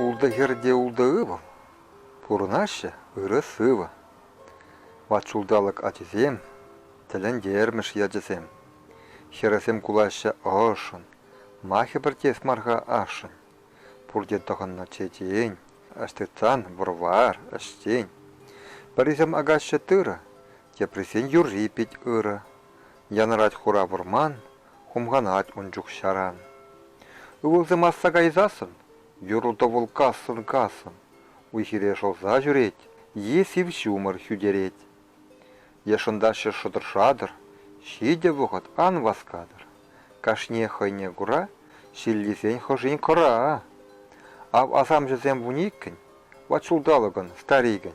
улда херде улда ывыл, пурнаще ыры сыва. Ватшулдалык атизем, тілін дерміш яджесем. Хересем кулаще ошын, махи бір тес марга ашын. Пурде тоғынна четейін, аштыцан варвар аштейін. Паризем агаще тыра, тепресен юрри пить ыры. Янырать хура вурман, хумганать унчук шаран. Ывылзы масса гайзасын, юрулта вулкасын касын. Уйхире шолза жүреть, есі в шумыр хюдереть. Ешындашы шыдыр-шадыр, шиде вұғыт ан васкадыр. Кашне хайне гура, шиллисен хожин кора. Ав асам жезем вуниккін, ватшулдалыгын старигін.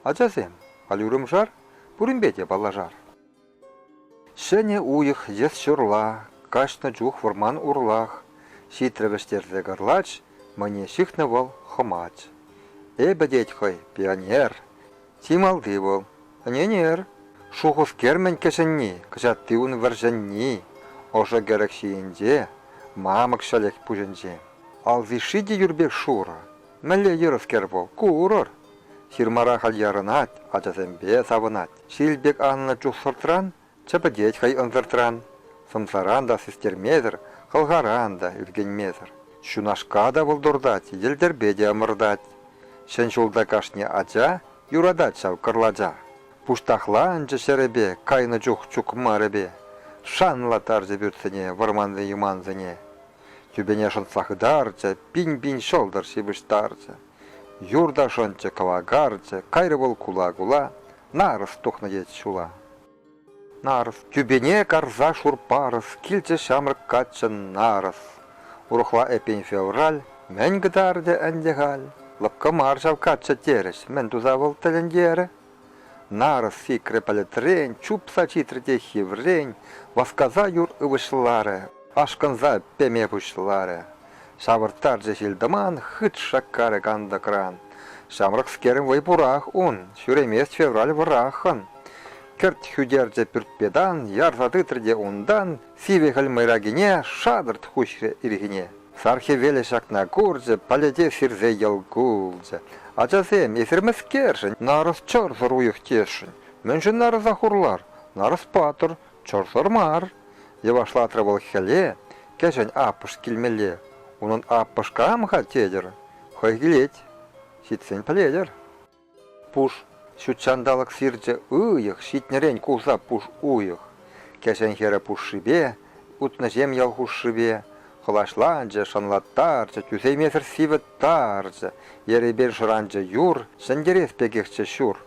Ажазем, алюрым жар, бурымбете балажар. Шене уйых ес шырла, кашна жух варман урлах. Шитревештерзе гарлач, мне шихнывал хомач. Бедеть хой, пионер, тималды был, ненер. Шухус кермен кешенни, кашатты он варжанни. Ожа герекшиенде, мамак шалек пуженже. Алзы шиди юрбек шура, мәле юрыскер бол, курор. Ширмара хал ярынат, ачасембе савынат. Шилбек анна чухсыртран, чападеть хай онзыртран. Самсаранда сестермезер, халгаранда евгенмезер. Шунашкада волдурдать, елдербеде амырдать. Шеншулда кашне ача, юрадать шав кырладжа. Пуштахланчы шеребе, кайны чух-чук маребе. Шанла тарже бютсене, варманды юманзене. Тюбене шонсахдарча, пинь-пинь шолдар шибыштарча. Юрда шонча кавагарча, кайры бол кула-гула, нарыс тухнадеть шула. Нарыс, тюбене карза шурпарыс, килче шамрык катчын нарыс. Урухла эпень февраль, мен гдарде әндегаль. Лапка маршав катча тереш, мен тузавыл талендере. Нарыс фикре палетрень, чупса читрите хиврень, васказа юр ывышларе, ашканза пеме пушларе. Шавыртарже хилдаман, хыт шаккаре кандакран. Шамрак скерем вайпурах он, шюремест февраль варахан. Керт хюдерже пюртпедан, ярзаты трде ундан, сивехаль майрагине, шадрт хущре иргине. Сархе велешак на курже, палете сирзе елгулже. Ачасем, есірміз кершін, нарыс чорсыр уйық тешін. Мөншін нарыс ахурлар, нарыс патыр, чорсыр мар. Евашлатры бол хеле, кешен апыш келмеле. Унын апыш камға тедер, хой келеть, шитсен паледер. Пуш, шутчандалық сирже уйық, шитнерен кулса пуш уйық. Кешен хері пуш шибе, утна жем ялхуш шибе. Хылашланча, шанлаттарча, тюсеймесір сиветтарча, еребен шыранча юр, шандерес пекекче шур.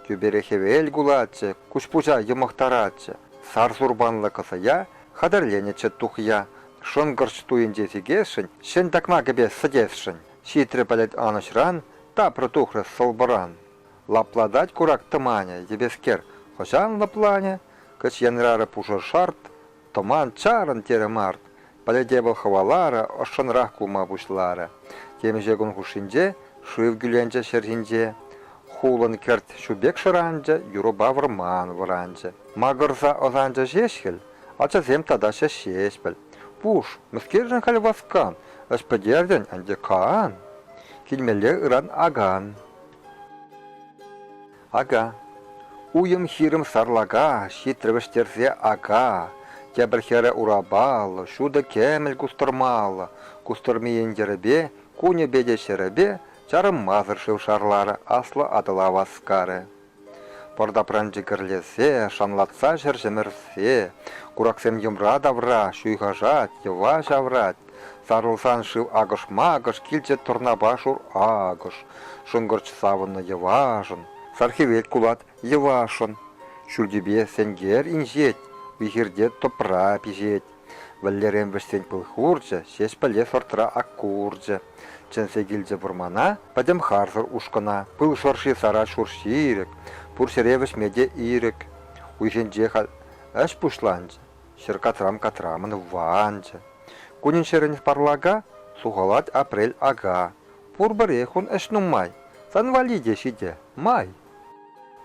Тюберехевел гулатча, кушпуча йымықтаратча, сарсурбанлы кысая, хадырленече тухя, шонгырч туйынче сигешшін, шен такма кебе сыдесшін, шитры палет анышран, тапры тухры солбыран. Лапладать курак тыманя, ебескер, хошан лапланя, кыч янрары пушыр шарт, томан чарын тере март. Паледе был хавалара, ошанрах кулма бушлара. Темеже гун хушинже, шуев гюленже шерхинже. Хулан керт шубек шаранже, юруба варман варанже. Магырза озанже жешхел, ачазем тадаше шешпел. Пуш, мыскержен халь васкан, ашпадерден андекан. Кильмеле ыран аган. Ага. Уйым хирым сарлага, шитревештерзе ага. Тебірхері урабалы, шуда кемел кустырмалы. Кустырмейін жеребе, куне беде шеребе, чарым мазыр шылшарлары, аслы адыла васкары. Пордапранжы кірлесе, шанлатса жыржымырсе, кураксем юмра давра, шуйхажат, ева жаврат. Сарылсан шыл агыш-магыш, килче турнабашур агыш. Шынгырч савынны еважын, сархивет кулат евашын. Шүлдебе сенгер инжет, вихирде топра пижет. Валерем вестен пылхурджа, сес пале сортра аккурджа. Ченсе гильдзе бурмана, падем харзыр ушкана. Пыл шорши сара шурширек, пурсеревеш меде ирек. Уйхенже хал әш пушланджа, шыркатрам-катрамын ванджа. Кунин шеренес парлага, сухалат апрель ага. Пурбарехун әш нумай, санвалиде шиде, май.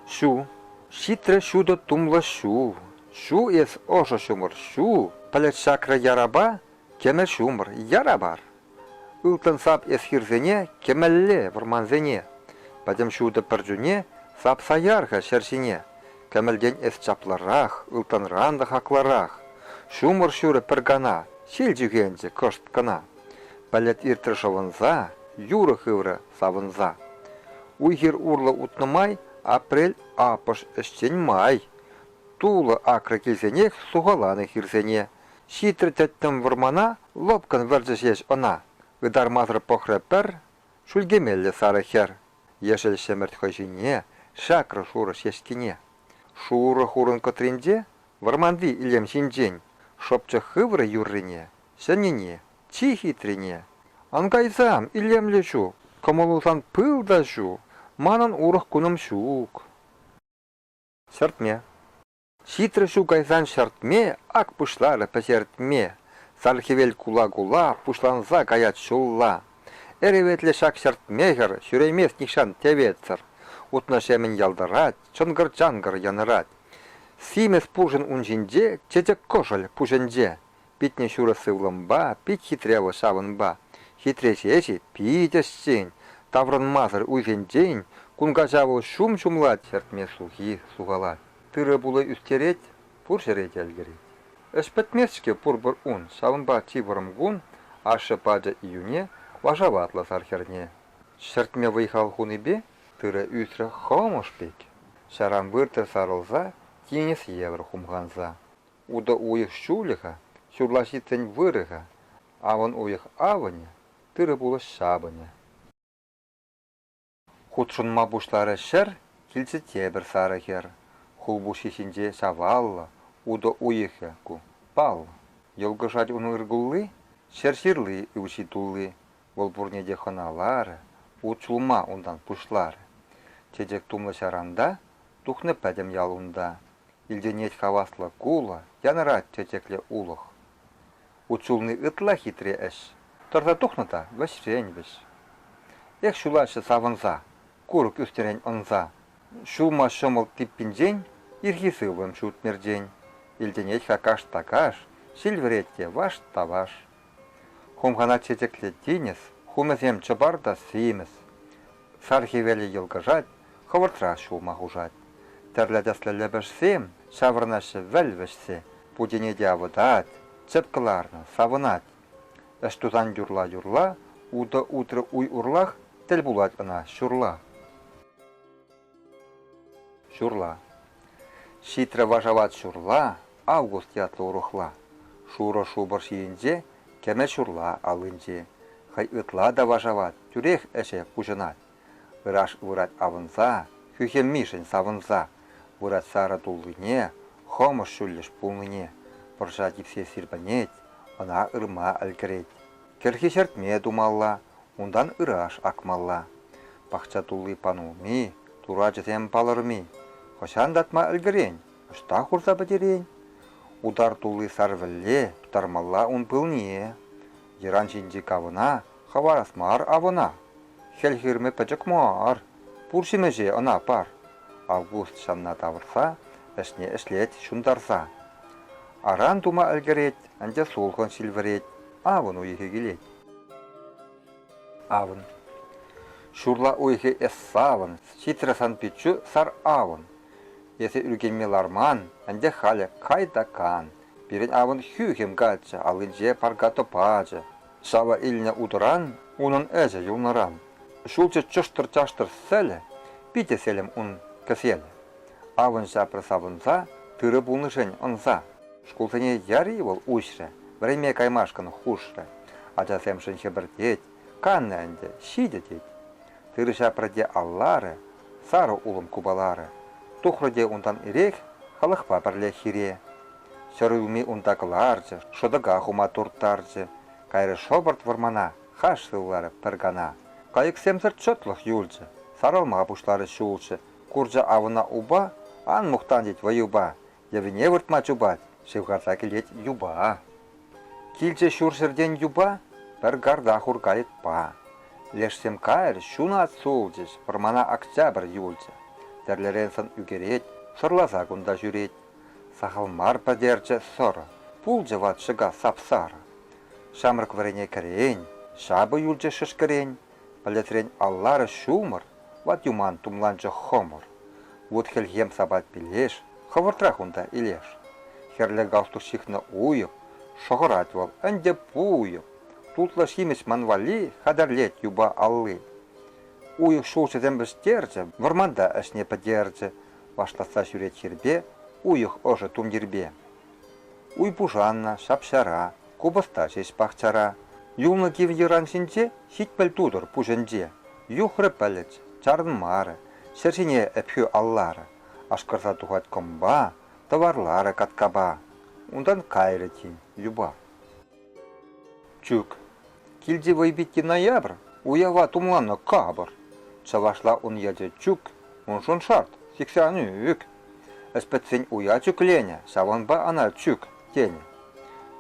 Шу, шитре шуда тумла шу. Шу ес ошо шумыр шу, палет шакра яраба, кеме шумыр ярабар. Ылтын сап эсхирзене, кемелле варманзене. Падем шуды пыржуне, сап саярха шершине. Кемелден эс чапларах, ылтынранда хакларах. Шумыр шуры пыргана, шел жүгенже кошт кана. Балет иртір шавынза, юры хывры савынза. Уйхир урлы утнымай, апрель апыш ішчен май. Тулы акры келсенек суғаланы хирсене. Шитры тәттім вырмана, лопкан вәрджешеш она. Ыдармазыр похреппер, шульгемелле сары хер. Ешел шемерт хойжине, шакры шуры шешкине. Шуры хурын котринде, варманди илем шинжень. Шопчы хывры юррине, шенине, чи хитрине. Ангайзам илем лешу, комолусан пыл дашу, манан урых куным шук. Шартме. Шитры шу гайзан шартме, ак пушлары пәсертме. Сархивел кула-гула, пушланза гаят шулла. Эреветле шак шартмегер, шүреймес нишан теветсір. Утна шемен ялдырат, чонгыр-чангыр янырат. Симес пужын унжинже, чечек кошаль пуженже. Питне шура сывлымба, пит хитревы шавынба. Хитресеші питешчен, таврын мазыр уйзенжен, кунга жавы шум-шумлат, шертме сухи сугалат. Тыры булы үстерет, пур жерет әлгерет. Эш пәтмеске пур бір ун, шавынба чивырым гун, ашы паджа июне, важаватла сархерне. Шертме выйхал хуныбе, тыры үсрі хомыш пек. Шарам выртыр сарылза, тенес евр хумганза. Уда уйых шулиха, шурлашитсен вырыха, аван уйых аване, тыры булы шабыне. Худшунма бушлары шер, килчі тебір сары хер. Хулбу шишинже шавалла, уда уйыхе ку, пал. Йолгышать уны ыргуллы, шерширлы үші туллы. Волбурнеде ханалары, учулма ундан пушлары. Чечек тумлы шаранда, тухны пәдем ялунда. Илденет хаваслы кула, янырат чечекле улых. Учулны ытла хитре эш, торта тухныта вәшрен веш. Эх шулашы савынза, курык үстерен онза. Шума шымыл типпинжен, ирхисывым шутмерден. Илденет хакаш-такаш, шилверетте ваш-таваш. Хумхана чечекле тинес, хумезем чабарда симес. Сархивелі елгажать, хавыртра шума хужать. Терлядеслі лебешсем, шавырнашы вәлвешсе, пуденеде авыдать, чепкаларны савынать. Эштузан юрла-юрла, уда утры уй урлах, тел булать ана шурла. Шурла. Шитры важават шурла, август ятлы урухла. Шура шубыр шиенже, кеме шурла алынже. Хай ытла да важават, тюрех эше пужынат. Ыраш вырать авынза, хюхем мишень савынза. Вырать сара туллыне, хомыш шуллеш пулныне. Пыржать все сирбанеть, она ырма әлкіреть. Керхи шертме думалла, ундан ыраш акмалла. Пахча туллы панулми, тура жесем палырми. Хошан датма әлгірен, ұшта хурса бәтерен. Удар туллы сарвілле, тутармалла ун пылне. Еран жинжи кавына, хаварасмар авына. Хелхирме пәчек мар, пуршимеже ана пар. Август шанна тавырса, әшне әшлет шундарса. Аран тума әлгірет, әнде солған шилверет, авын уйхе келет. Авын. Шурла уйхе әс савын, шитрасан пичу сар авын. Есе үлгенме ларман, әнде халі кайда кан. Бірін авын хюхем гачы, алынже парга топачы. Шава иліне удыран, унын әжі юлнаран. Шулчы чыштыр-чаштыр сәлі, пите селем ун кәселі. Авын жапры савынза, тыры булнышын онза. Шкулсыне яри бол ушры, время каймашкан хушры. Ачасем шынчы бірдет, канны әнде, шидетет. Тыры жапрыде аллары, сары улым кубалары. Тухрыде ундан ирек, халықпа бірле хире. Сөрүми ундакыларжы, шодыга хума турттаржы. Кайры шобырт вармана, хаш сыллары піргана. Кайык семсір чотлық юлжы, сарылма пушлары шулжы. Куржа авына уба, ан мухтан дет ваюба. Евіне выртма чубат, шевгарса келет юба. Килче шуршерден юба, бір гарда хургайыт па. Лешсем кайр шуна сулжыш, вармана октябрь юлжы. Терлеренсын үгерет, сорласа гунда жүрет. Сахалмар падерче сора, пулжы ват шыга сапсара. Шамрык варене кәрен, Шабы юлчы шышкырень, палетрень аллары шумыр, ват юман тумланчы хомыр. Вот хельгем сабат пилеш, хавыртрахунда илеш. Херле галстук шихна уйып, шоғырат вал, әнде пуйып. Тутлы шимеш манвали, хадарлет юба аллы. Уйық шулчы зембістерчі, варманда әшне падерчі. Вашласа жүрет чербе, уйық ожы тумдербе. Уй пужанна, шапшара, кубаста жеш пахчара. Юлны кив ераншинче, хитпәл тудыр пуженже. Юхры пәліч, чарын мары, шершине әпхю аллары. Ашқырса тухат комба, товарлары каткаба. Ундан кайры тин, люба. Чук. Килди вайбитти ноябрь, уява тумланна кабыр. Чавашла он яде чук, он шон шарт, сиксаны үк. Эспетсен уя чукленя, саванба ана чук, тене.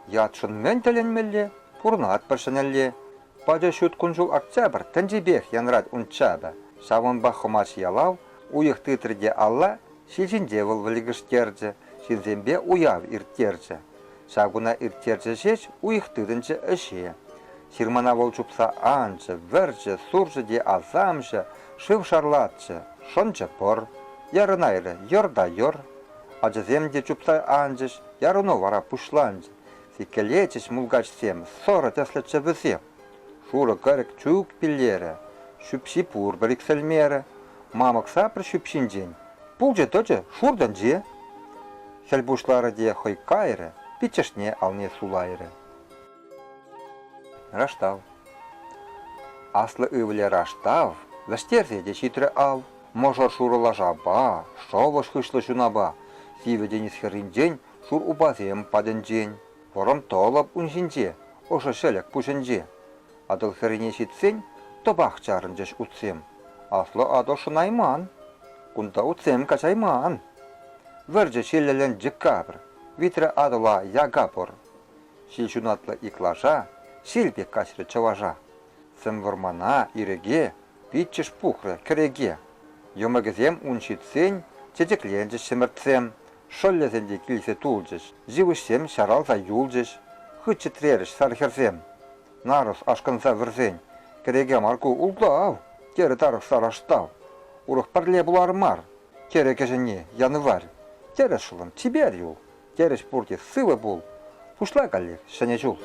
Ятшын мен теленмелле, пурнат першенелле. Падя шут кунжул октябрь, тенджибех янрад унчаба. Саванба хомаш ялав, уйых тытрде алла, сильжинде выл валигыштердзе, сильзембе уяв иртердзе. Сагуна иртердзе шеш, уйых тыдынче эше. Сирмана волчупса анчы, вәрчі, сурчы де азамчы, шыв шарлатчы, шончы пор. Ярынайры, йорда йор. Аджызем де чупса анчыш, ярыно вара пушланчы. Сикелечіш мулгачсем, соры тәслетчі візем. Шуры кәрік чук пиллері, шүпші пур бірік сәлмері. Мамық сапыр шүпшін ден. Пул же точы шурдан же. Сәлбушлары де хой кайры, пичешне алне сулайры. Раштав. Аслы ывле раштав, вәштерзе де читрі ал. Можар шурыла жаба, шовыш хышлы жунаба. Сиведе нисхерин день, шур убазем паден день. Вором толап унжинже, ошы шелек пушенже. Адыл херине шитсен, тобақ чарынжеш утсем. Аслы адошы найман, кунда утсем качайман. Вәрже шелелен декабр, витрі адыла ягапор. Шилшунатлы иклажа, шилбе качры чаважа. Сем вармана иреге, питчеш пухры кереге. Йомагызем уншитсен, чечекленжеш шеміртсем. Шоллезенде килсе тулжеш, живышсем шаралса юлжеш. Хычы тререш сархерсем. Нарус ашканса вірзен, кереге марку улдау, кері тарық сараштау. Урық парле бұлар мар, кері кежіне янывар. Кері шылым тибер юл, кереш пурте сывы бұл. Пушла каллер, шәне жул.